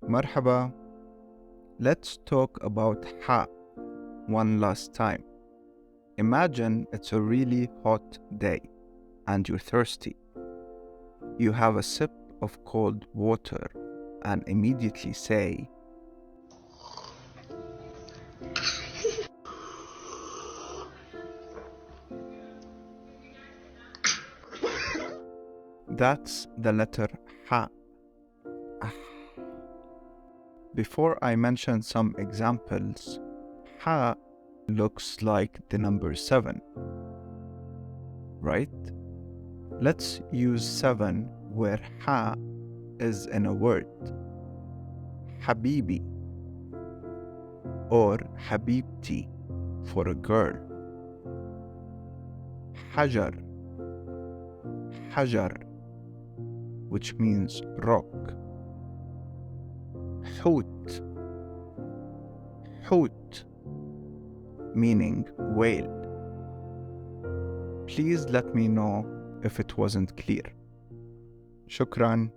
Marhaba. Let's talk about ح one last time. Imagine it's a really hot day and you're thirsty. You have a sip of cold water and immediately say, that's the letter ح. Before I mention some examples, ح looks like the number 7, right? Let's use 7 where ح is in a word. Habibi or Habibti for a girl. Hajar, Hajar, which means rock. Hoot, Hoot, meaning whale. Please let me know if it wasn't clear. Shukran.